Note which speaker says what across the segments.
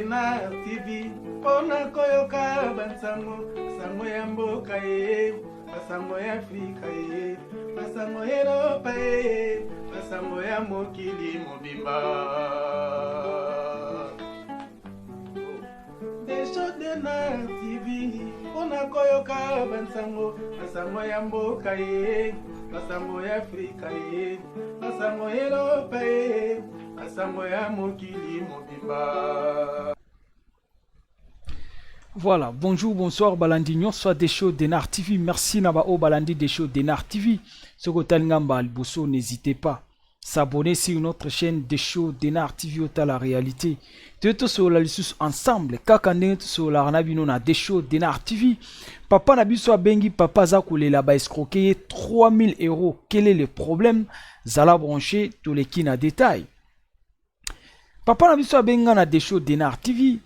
Speaker 1: Na TV pona koyoka bansango sango ya mboka ye basango ya Afrika ye basango ya Europa ye basango ya mokili mobimba Desho de na TV pona koyoka bansango ya mboka ye basango ya Afrika ye basango ya Europa ye basango ya mokili mobimba.
Speaker 2: Voilà, bonjour, bonsoir, Balandignon, soit des shows d'Enar TV. Merci Nabao Balandi des shows d'Enar TV. Ce que Talingamba Albosso, n'hésitez pas. S'abonner sur notre chaîne des shows d'Enar TV au la réalité. Tout sur la liste ensemble. Kakane sur la Ranabino na des shows d'Enar TV. Papa Nabiso Bengi, papa Zakoule là-bas escroqué 3000 €. Quel est le problème? Zala branché tous les kin à détail. Papa Nabiso Benga na des shows d'Enar TV.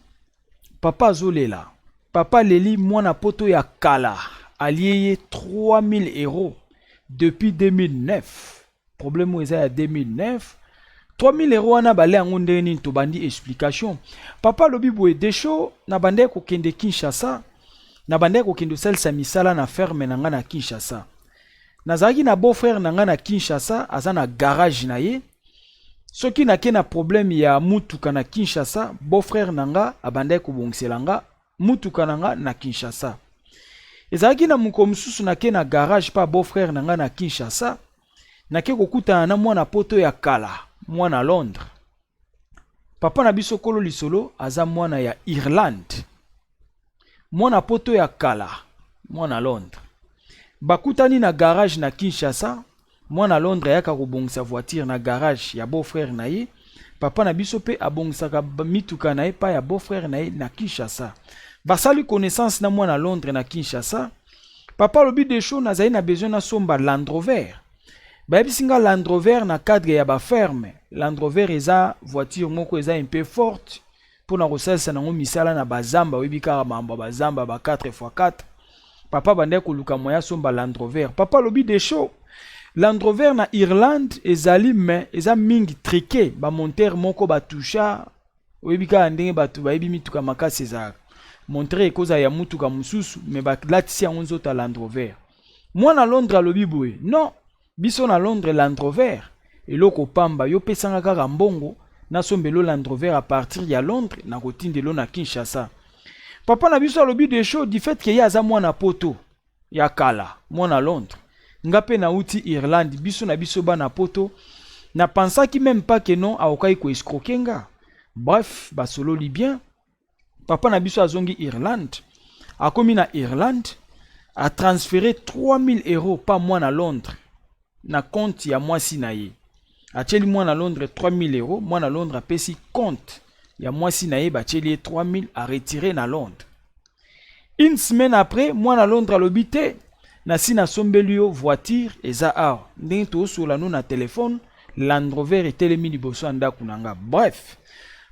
Speaker 2: Papa Zolela. Papa Leli mwana poto ya kala allié 3000 € depuis 2009. Problème où est 2009. 3000 € wana balé angonde ni to bandi explication. Papa lobi boye desho na bande ko kende Kinshasa. Na bande ko kende salsa misala na ferme na nga na Kinshasa. Nazaki na beau frère na nga na Kinshasa aza na garage na ye. Soki na ke na problème ya mutuka na Kinshasa, beau frère na nga abande ko bongsela nga mutuka nanga na Kinshasa. Ezaki na muko mususu na ke na garage pa beau frère nanga na Kinshasa. Na ke kokuta na mwana poto ya kala, mwana Londres. Papa na biso kolo lisolo aza mwana ya Irlande. Mwana poto ya kala, mwana Londres. Bakutani na garage na Kinshasa, mwana Londres yaka kobongisa voiture na garage ya beau frère na ye. Papa na biso pe abongisaka mituka na ye pa ya beau frère na ye na Kinshasa. Basali connaissance na mwana Londres na Kinshasa. Papa lobi de show na zayi na besoin na somba Land Rover. Bayebisinga Land Rover na cadre ya ba ferme. Land Rover eza voiture moko eza un peu forte pour na kosalisa nango misala na bazamba webika mamba bazamba ba 4x4. Papa bande ko luka moya somba Land Rover. Papa lobi de show Land Rover na Irlande ezali mais eza mingi triqué ba monteur moko ba toucha webika ndenge batu bayebi mituka makasi ezaka. Montre koza ya mutuka mususu me baklatisi yango nzota Land Rover. Mwana Londres alobi boye non biso na Londres Land Rover eloko pamba yo pesanga kaka mbongo na sombelo Land Rover à partir ya Londres na kotindelo na Kinshasa. Papa na biso alobi de show du fait que ya za mwana poto ya kala mwana Londres ngape na uti Irlande biso na biso bana poto na pensaki même pas que non aokai ko escroquenga. Bref basolo li bien. Papa na biso azongi Irlande. Akomi na Irlande a transféré 3000 € par mois na Londres. Na compte ya mwasi na ye. Acheli mois na Londres 3000 €, mois na Londres apesi compte ya mwasi na ye bacheli 3000 a retiré na Londres. Une semaine après, mois na Londres alobite na sina sombeli yo voiture eza awa. Ndenge to sola no na téléphone, Land Rover etelemi liboso ndaku nanga. Bref.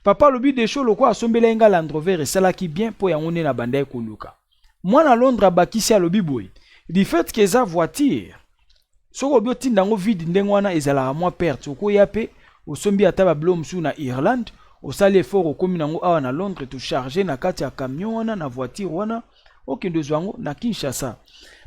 Speaker 2: Papa lobi de show loko asombela nga Land Rover esalaki bien po yango ne na banda ekoluka. Mwana Londres abakisi alobi boy. Du fait que eza voiture. Soko bio tinda ngo vide ndenge wana ezala mwa perte. Oko yape osombi ata ba blom su na Irlande, osali effort okomi nango awa na Londres to charger na kati ya camion wana na voiture wana okende zwango na Kinshasa.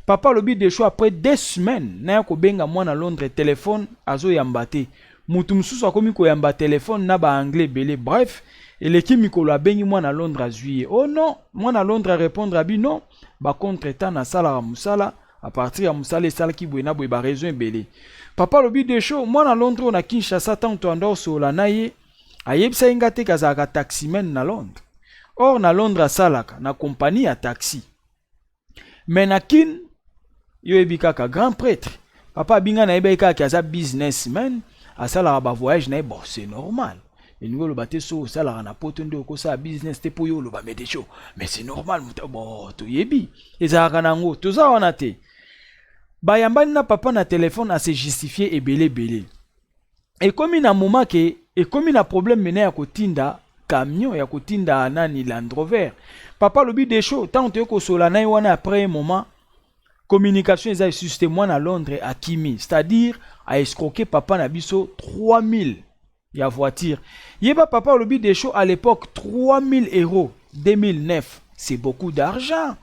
Speaker 2: Papa lobi de show après 2 semaines na ya kobenga mwana Londres téléphone azo yambate. Mutu mususu akomi ko yamba téléphone na ba anglais belé. Bref, eleki mikolo abengi mwana Londres azuye. Oh non, mwana Londres répondre abi non, ba contre-temps na sala ya musala à partir ya musala esala ki boye na boye ba raison belé. Papa lobi de show mwana Londres na Kinshasa tanto ando sola na ye ayebisa inga te kazaka taximan na Londres. Or na Londres asalaka na compagnie ya taxi. Mais na kin yo ebikaka grand prêtre. Papa binga na ebeka ki aza businessman. Asala ba voyage na bon c'est normal. Et nous le baté so sala na poto ndo ko sa business te po yo lo ba mede show. Mais c'est normal muta bon to yebi. Ezaka nango to za wana te. Bayambani na papa na téléphone a se justifier ebele belé. Et comme na moment que et comme na problème mené ya kotinda camion ya kotinda nani Land Rover. Papa lobi de show tant te ko sola na wana après un moment communication eza système moi na Londres à Kimi, c'est-à-dire à escroquer papa na biso 3000 ya voiture. Yeba papa lobi des shows à l'époque 3000 euros 2009, c'est beaucoup d'argent.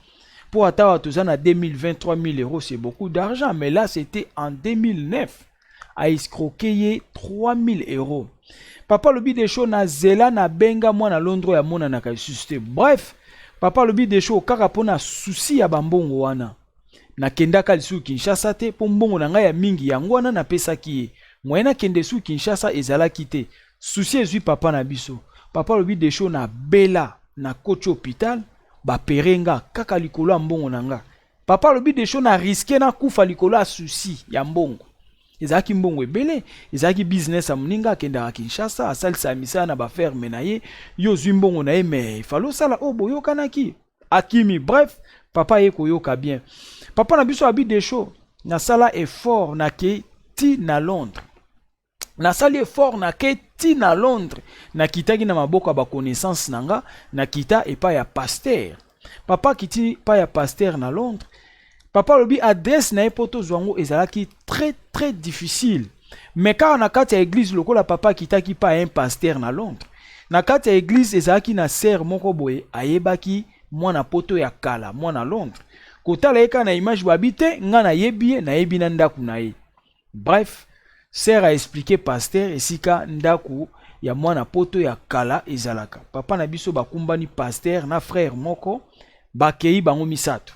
Speaker 2: Pour atteindre tout ça en 2020 3000 euros, c'est beaucoup d'argent, mais là c'était en 2009 a escroqué 3000 euros. Papa lobi des shows na zela na benga moi na Londres ya mona na kaisuste. Bref, papa lobi des shows kaka pona souci ya bambongo wana. Na kendaka lisu Kinshasa te po mbongo na ngai ya mingi yango wana na pesa ki moyena kende su Kinshasa ezalaki te. Souci ezui papa na biso. Papa lobi des shows na bela na coach hôpital ba perenga kaka likolo ya mbongo na nga. Papa lobi des shows na risqué na kufa likolo ya souci ya mbongo. Ezaki mbongo ebele, ezaki business amuninga kenda Kinshasa, asalisa misala na ba ferme na ye, yo zwi mbongo na ye mais falo sala o boyokanaki. Akimi, bref, papa ye koyoka bien. Papa na biso abi des shows, na sala effort na ke ti na Londres. Na sali effort na ke ti na Londres, na kitaki na maboko ba connaissance nanga, na kita epa ya pasteur. Papa kiti pa ya pasteur na Londres. Papa lobi adresse na epoto zwango ezalaki très difficile. Mais quand na kati ya église lokola papa kitaki pa un pasteur na Londres. Na kati ya église ezalaki na sœur moko boye ayebaki mwana poto ya kala mwana Londres. Kotala eka na image babite nga na yebi na yebi na ndaku na ye. Bref, sœur a expliqué pasteur esika ndaku ya mwana poto ya kala ezalaka. Papa na biso bakumbani pasteur na frère moko bakei bango misato.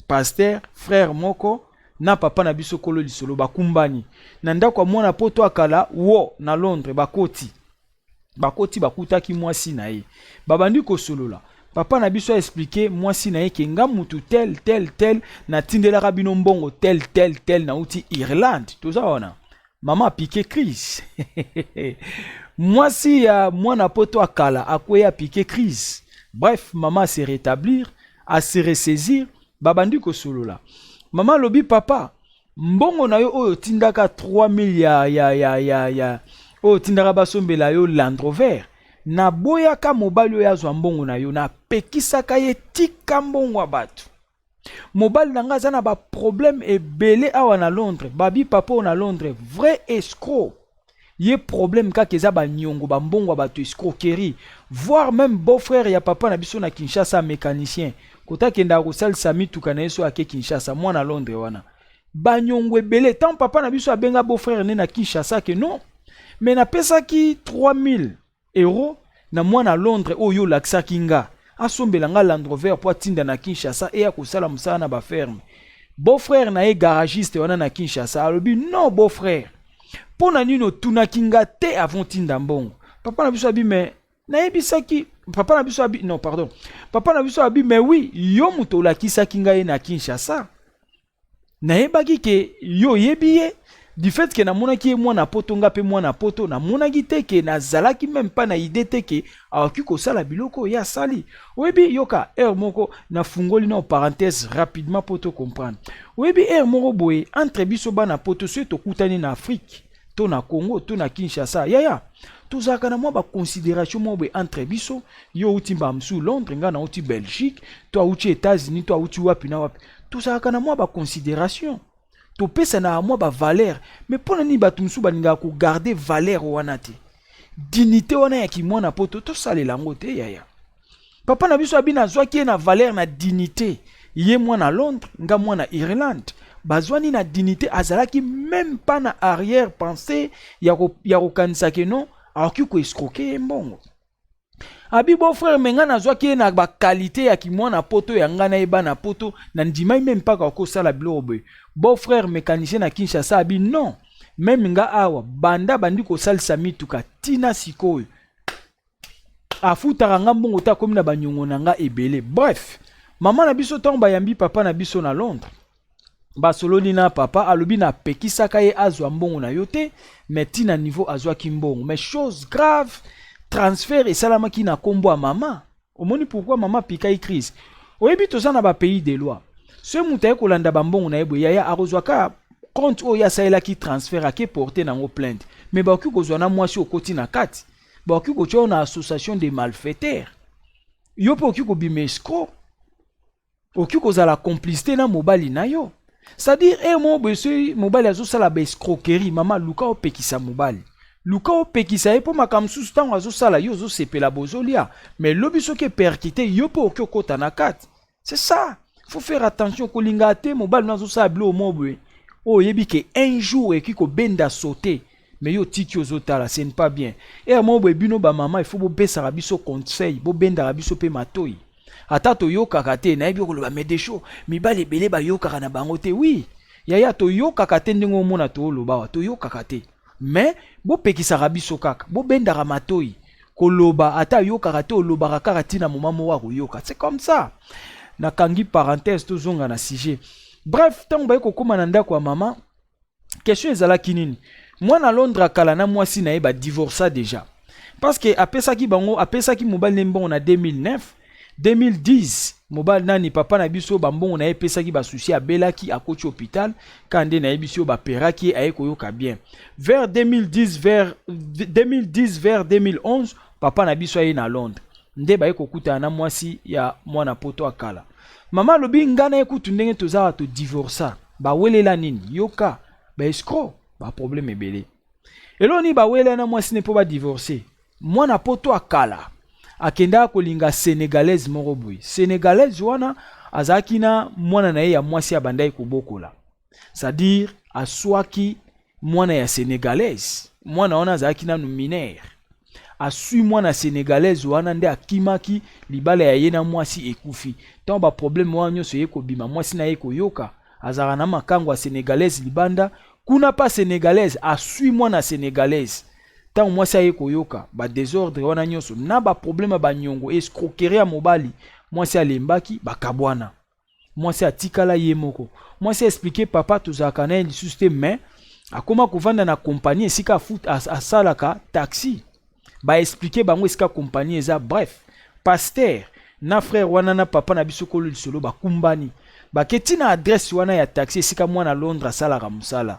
Speaker 2: Pasteur, frère moko, na papa na biso kolo lisolo bakumbani. Na ndako mwana poto akala wo na Londres bakoti. Bakoti bakutaki mwasi na ye. Babandi ko solola. Papa na biso a expliqué mwasi na ye ke nga mutu tel na tindela bino mbongo tel na uti Irlande. Toza wana. Mama a piqué crise. Mwasi ya mwana poto akala akwe a piqué crise. Bref, maman se rétablir, a se ressaisir. Babandi ko solola. Mama lobi papa, mbongo na yo oyo tindaka 3000 ya oyo tindaka basombela yo Land Rover. Na boyaka mobali oyo azwa mbongo na yo na pekisaka ye tika mbongo batu. Mobali nanga aza na ba problème ebele awa na Londres. Babi papa na Londres, vrai escroc. Ye problème kaka eza ba nyongo ba mbongo batu escroquerie. Voire même beau-frère ya papa na biso na Kinshasa mécanicien. Kota kenda kosalisa mituka na yeso ake Kinshasa mwana Londres wana. Banyongwe bele tant papa na biso abenga beau-frère ne na Kinshasa ke non. Mais na pesa ki 3000 euros na mwana Londres oyo laksa kinga. Asombela nga Land Rover po tinda na Kinshasa e akosala musala na ba ferme. Beau-frère na ye garagiste wana na Kinshasa alobi non beau-frère. Pona nino tuna kinga te avant tinda mbongo. Papa na biso abi mais na yebisaki papa na biso abi non pardon. Papa na biso abi mais oui, yo muto lakisaki ngai na Kinshasa. Na yebaki ke yo yebiye du fait que na monaki mwana poto nga pe mwana poto na monaki te ke na zalaki même pas na idée te ke aoki ko sala biloko ya sali. Webi yoka moko na fungoli na parenthèse rapidement poto comprendre. Webi moko boye entre biso bana poto so to kutani na Afrique, to na Congo, to na Kinshasa. Ya. Tozaka na mwa ba considération mo boye entre biso, yo uti mbamsu Londres nga na uti Belgique, to uti États-Unis, to uti wapi na wapi. Tozaka na mwa ba considération. To pesa na mwa ba valeur, mais pona ni batumsu baninga ko garder valeur wana te. Dignité wana ya ki mwana poto to salela ngo te ya. Papa na biso abina zwaki na valeur na dignité. Ye mwana Londres, nga mwana Irlande. Bazwani na dignité azalaki même pas na arrière pensée ya kokanisa ke non, alors ko escroquer mbongo. Abi beau-frère menga na zwaki na ba qualité ya ki mwana poto ya nga na eba na poto na ndimai même pas ko sala blobe. Beau-frère mécanicien na Kinshasa abi non. Même nga awa banda bandi ko salisa mituka tina sikoyo. Afuta nga mbongo ta komi na banyongo na nga ebele. Bref, maman na biso tomba yambi papa na biso na Londres. Basoloni na papa alobi na pekisaka ye azwa mbongo na yote, mais tina niveau azwa kimbongo. Mais chose grave, transfert et salamaki na kombo a maman. Omoni pourquoi maman pika y crise. Oyebi toza na ba pays de loi. Ce mutaye kolanda bambongo na yebo yaya arozwaka compte o ya saela ki transfert ake porter na ngo plainte. Mais ba oki kozwa na mwasi okoti na kati. Ba oki kocho na association des malfaiteurs. Yo po oki kobime escroc. Oki kozala complicité na mobali na yo. C'est-à-dire, mon besi mobali azo sala ba escroquerie, maman luka opekisa mobali. luka opekisa ye po makamsusu tango azosala yo ozosepela bozolia mais lobi soki perkite yo po oki okota na kati. C'est ça. Faut faire attention kolinga te mobali na azosala bilo mobwe oyebi ke un jour eki ko benda sauter mais yo tiki ozotala ce n'est pas bien. Et à mobwe bino ba mama il faut bo besaka biso conseil bo benda biso pe matoi. Ata to yokaka te na yebi koloba medesho mibali ebele ba yokaka na bango te. Oui yaya to yokaka te ndenge omona to oloba to yokaka te mais bo pekisaka biso kaka bo bendaka matoi koloba ata yokaka te olobaka kaka tina moma mowa koyoka. C'est comme ça. Nakangi parenthèse tozonga na sujet. Bref tango baye kokoma na ndako ya mama question ezalaki nini mwana Londres kala na mwasi na ye ba divorça déjà parce que apesaki bango apesaki mobali nembongo na 2009 2010 mobali nani papa na biso bambongo na ye pesaki ba souci abelaki akoti hôpital kande na ye biso ba peraki aye koyoka bien vers 2010 vers 2011 papa na biso aye na Londres nde baye kokuta na mwasi ya mwana poto akala mama lobi ngana ekutu ndenge tozala to divorça ba welela nini yoka ba escroc ba problème ebele eloni ba welela na mwasi ne po ba divorcer mwana poto akala akenda kolinga sénégalaise moko boye sénégalaise wana azaki na mwana na ye ya mwasi ya bandai kobokola c'est-à-dire aswaki mwana ya sénégalaise mwana wana azaki na mineur asui mwana sénégalaise wana nde akimaki libala ya ye na mwasi ekufi tant ba problème wana nyonso ye kobima mwasi na ye koyoka azaka na makango ya sénégalaise libanda kuna pa sénégalaise asui mwana sénégalaise tant mwasi aye koyoka ba désordre wana nyonso na ba problème ba nyongo escroquerie ya mobali mwasi alembaki bakabwana mwasi atikala ye moko mwasi expliquer papa tozaka na lisusu te mais akoma kovanda na compagnie esika asalaka taxi ba expliquer bango esika compagnie eza bref pasteur na frère wana na papa na biso kolo lisolo bakumbani baketi na adresse wana ya taxi esika mwana Londres asalaka musala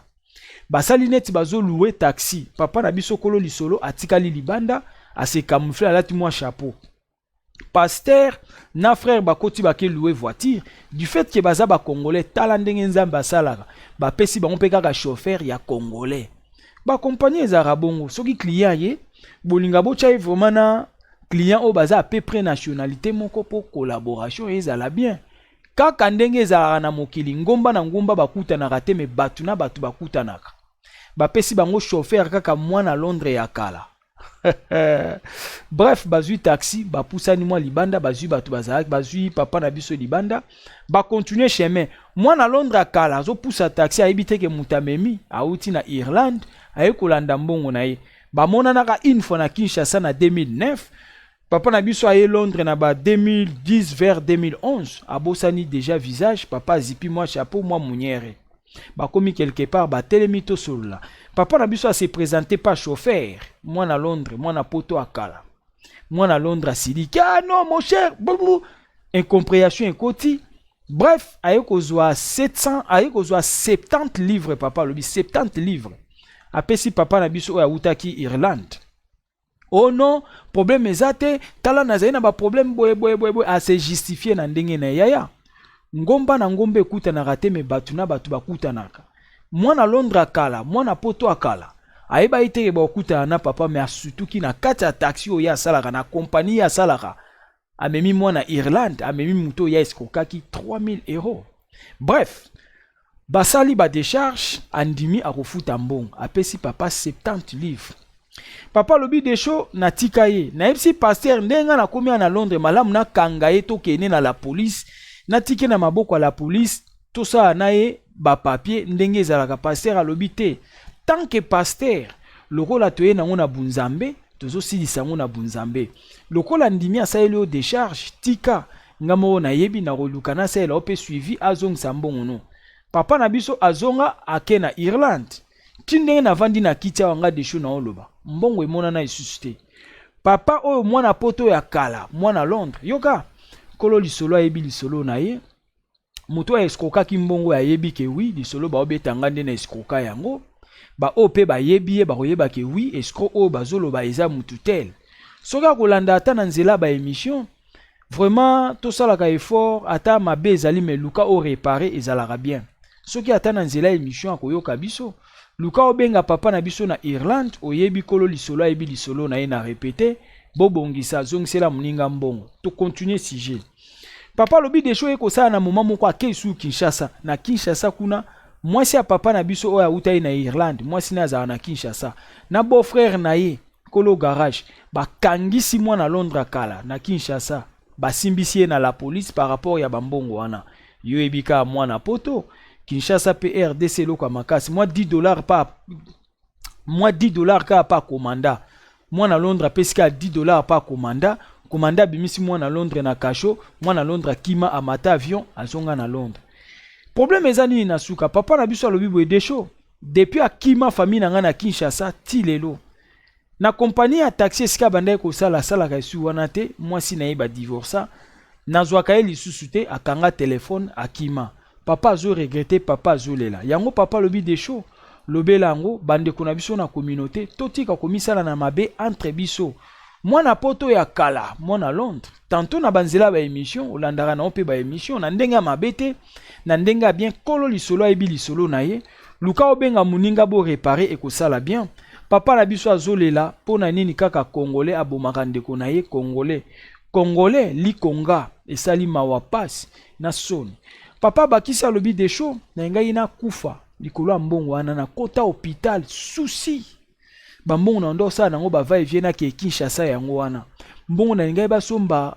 Speaker 2: basali neti bazo louer taxi papa na biso kolo lisolo atikali libanda ase camoufler alati mwa chapeau pasteur na frère bakoti bake louer voiture du fait que baza ba congolais tala ndenge nzambe asalaka bapesi bango pe kaka chauffeur ya congolais ba compagnie ezaka bongo soki client ye bolinga bocha vraiment na client o baza à peu près nationalité moko po collaboration ezala bien kaka ndenge ezalaka na mokili ngomba na ngomba bakutanaka te me batu na batu bakutanaka bapesi bango chauffeur kaka mwana Londres ya kala bref bazui taxi bapusani mwa libanda bazui batu bazalaki bazui papa na biso libanda bakontinue chemin mwana Londres akala azopusa taxi ayebi te ke mutamemi auti na Irlande aye kolanda mbongo na ye bamonanaka une fois na Kinshasa na 2009 papa na biso aye Londres na ba 2010 vers 2011 abosani déjà visage papa zipi moi chapeau moi muniere bakomi quelque part batelemi to solola papa na biso se présenté pas chauffeur moi na Londres moi na poto akala moi na Londres asiliki ah non mon cher boubou incompréhension ekoti bref aye kozwa 700 aye kozwa 70 livres papa lobi 70 livres apesi papa na biso oya utaki Irlande. Oh non, problème ezate, tala nazali na ba problème boye a se justifier na ndenge na yaya. Ngomba na ngombe kuta na rate me batu na batu bakuta naka. Mwana Londres akala, mwana poto akala. Ayeba ite ba kuta na papa me surtout ki na kati ya taxi o ya salaka na compagnie ya salaka. Amemi mwana Irlande, amemi muto ya escroquaki 3000 €. Bref, basali ba décharge andimi akofuta mbongo, apesi papa 70 livres. Papa lobi desho na tika ye na epsi pasteur ndenga na komia na Londres malamu na kanga ye to kene na la police na tike na maboko la police to sa na ye ba papier ndenge ezalaka pasteur alobi te tant que pasteur lokola toye nango na bunzambe tozo silisa ngo na bunzambe lokola ndimi asaeli o décharge tika ngamo na yebi na roluka na saela ope suivi azongisa mbongo no papa na biso azonga ake na Irlande tindenge na vandi na kiti wanga desho na oloba mbongo emona na esusite papa oyo mwana poto ya kala mwana Londres yoka kolo lisolo ayebi lisolo na ye moto ya escroka ki mbongo ya yebi ke oui lisolo ba obetanga nde na escroka yango ba ope ba yebi ye ba koyeba ke oui escro o bazolo ba eza mutu tel soka kolanda ata na nzela ba émission vraiment to salaka effort ata mabe ezali me luka o réparer ezalaka bien soki ata na nzela émission akoyoka biso luka obenga papa na biso na Irlande oyebi kolo lisolo ayebi lisolo na ye na répété bobongisa zongisela muninga mbongo to continuer sujet papa lobi de show ekosala na moment moko akesu Kinshasa na Kinshasa kuna mwasi ya papa na biso oya utai na Irlande mwasi na za na Kinshasa na beau frère na ye kolo garage bakangisi mwana Londres kala na Kinshasa basimbisi na la police par rapport ya bambongo wana yo ebika mwana poto Kinshasa PRDC loko makasi moi $10 pas commanda mwana Londres pesika $10 pas commanda bimisi mwana Londres na kasho mwana Londres kima amata avion azonga na Londres problème ezani na suka papa na biso alobi boye desho depuis akima famille na nga na Kinshasa ti lelo na compagnie ya taxi esika banda ko sala ka esu wana te mwasi na ye ba divorça nazwaka ye lisusu te akanga telefone akima papa azo regretter papa azo lela yango papa lobi desho lobela yango bande ko na biso na communauté totika komisala na mabe entre biso mwana poto ya kala mwana Londres tantôt na banzela ba émission olandaka na ope ba émission na ndenga mabete na ndenga bien kolo lisolo ebi lisolo na ye luka obenga muninga bo réparer ekosala bien papa na biso azolela pona nini kaka congolais abomaka ndeko na ye congolais likonga esali mawa pasi na soni papa bakisi alobi de show na ngai na kufa likolo mbongo wana na kota hôpital souci bambongo na ndo sa nango bava evie na ke Kinshasa yango wana mbongo na ngai basomba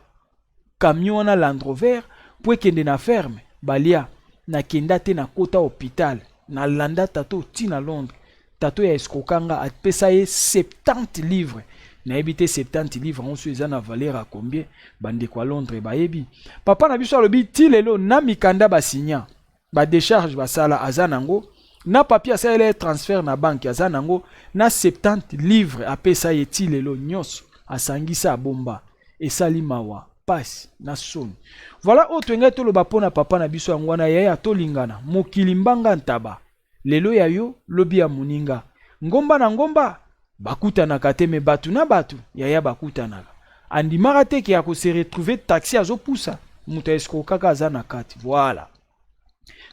Speaker 2: camion na Land Rover po ekende na ferme balia na kenda te na kota hôpital na landa tato tina Londres tato ya eskrokanga apesa ye 70 livres na ebité 70 livres on sueza na valeur à combien bande kwa Londres bayebi papa na biso alobi ti lelo na mikanda basinya ba décharge basala azanango na papier asala transfert na banque azanango na 70 livres apesa ye ti lelo nyos asangisa bomba esali mawa passe na soni voilà autre ngai to loba pona papa na biso yango wana yaya tolingana mokili mbanga ntaba lelo ya yo lobi ya muninga ngomba na ngomba bakutanaka te me batu na batu yaya bakutanaka andimaka te ke ako se retrouver taxi azopusa muta eskrokaka aza na kati voilà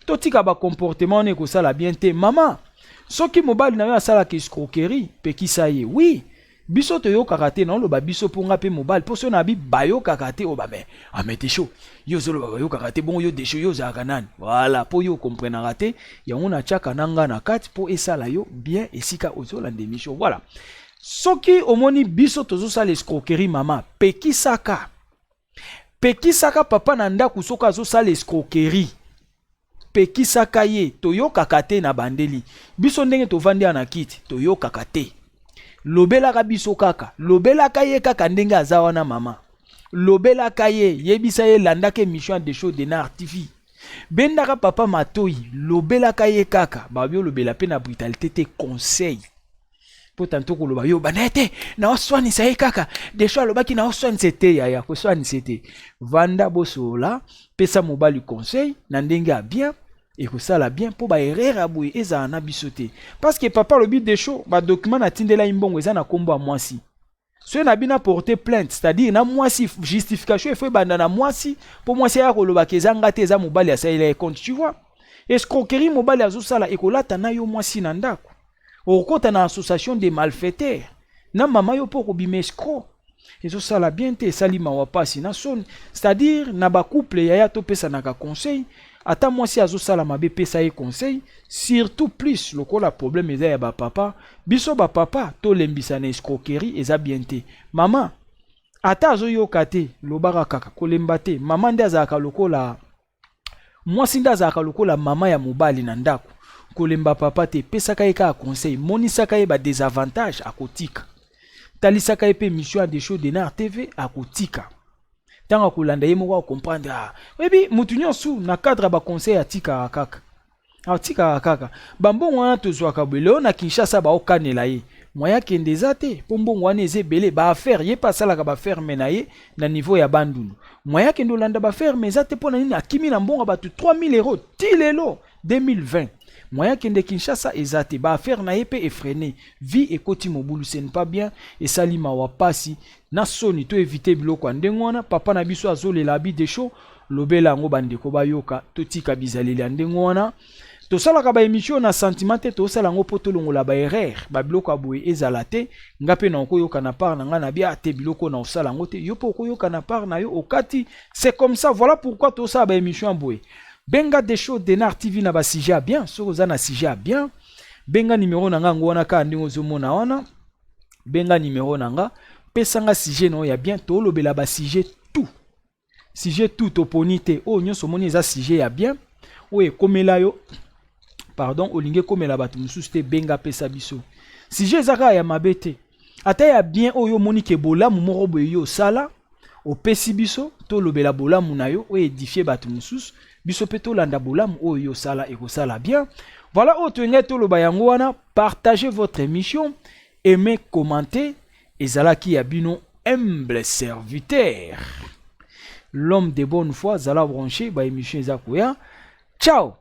Speaker 2: totika ba comportement ne kosala bien te mama soki mobali na yo asalaka escroquerie pekisa ye oui biso toyokaka te na oloba biso mponga mpe mobali mpo so na bi bayokaka te oba me amete sho yo ozoloba bayokaka te bongo yo desho yo ozalaka nani voilà mpo yo okomprenaka te yango natiaka na nga na kati mpo esala yo bien esika ozolanda emission voilà soki omoni biso tozosala escroquerie mama pekisaka papa na ndako soki azosala escroquerie pekisaka ye toyokaka te na bandeli biso ndenge tovandi na kiti toyokaka te lobelaka biso kaka lobelaka ye kaka ndenge aza wana mama lobelaka ye yebisa ye landaka émission de show de Nar TV bendaka papa matoi lobelaka ye kaka babio lobela pe na brutalité te conseil po tanto ko loba yo banete na oswanisa ye kaka de show lobaki na oswanisa te ya ko swanisa te vanda bosola pesa mobali conseil na ndenge a bien et que ça la bien pour ba erreur abouye eza na bisote parce que papa le but des shows ba document na tindela imbongo eza na kombo a mwasi so na bina porter plainte c'est-à-dire na mwasi justification faut banda na mwasi pour mwasi ya ko loba kezanga te eza mobali asa ile compte tu vois escroquerie mobali azo sala ekolata na yo mwasi na ndako okota na association des malfaiteurs na mama yo poko bimescro ezo sala bien te salima wa pasi na son c'est-à-dire na ba couple ya to pesa na ka conseil ata mwasi azosala mabe pesa ye conseil surtout plus lokola problème eza ya ba papa biso ba papa to lembisa na escroquerie eza bien te mama ata azoyoka te lobaka kaka kolemba te mama nde azalaka lokola mwasi nde azalaka lokola mama ya mobali na ndako kolemba papa te pesaka ye kaka conseil monisaka ye ba désavantage akotika talisaka ye pe mission de show de Nar TV akotika tanga kolanda ye moko comprendre webi mutu nyonso na cadre ba conseil atika kaka bambongo wana tozwaka bweleo na Kinshasa ba okanela ye moya kende za te po mbongo wana ezebele ba affaire ye pasalaka ba ferme na ye na niveau ya bandundu moya kende olanda ba ferme za te po na nini akimi na mbongo batu 3000 euros tilelo 2020 moya kende Kinshasa ezate ba affaire na ye pe effréné vie ekoti mobulu ce n'est pas bien et salima wa pasi na soni to éviter biloko ndengwana papa na biso azolela bi de show lobela ngo bandeko bayoka totika bizaleli ndengwana tosalaka ba émission na sentiment te tosala ngo poto longola ba erreur ba biloko aboye ezala te nga pe na okoyoka na part na nga na bia te biloko na osala ngo te yo po okoyoka na part na yo okati. C'est comme ça, voilà pourquoi tosala ba émission aboye. Benga des shows Denar TV na ba sujet bien, soko za na sujet bien. Benga numéro na nga ngona ka ndingo zomona wana. Benga numéro na nga pesa nga sujet no ya bien to lobela ba sujet tout. Sujet tout oponite o nyonso moni eza sujet ya bien. Oye komela yo pardon olinge komela batu mususu te benga pesa biso. Sujet ezaka ya mabete. Ata ya bien oyo moni ke bolamu moko boye yo sala opesi biso to lobela bolamu na yo o édifier batu mususu biso pe to landa bolamu oyo sala ekosala bien. Voilà autre to loba yango wana, partagez votre émission, aimez, commentez ezalaki ya bino humble serviteur. L'homme de bonne foi zala branché ba émission ezakoya. Ciao.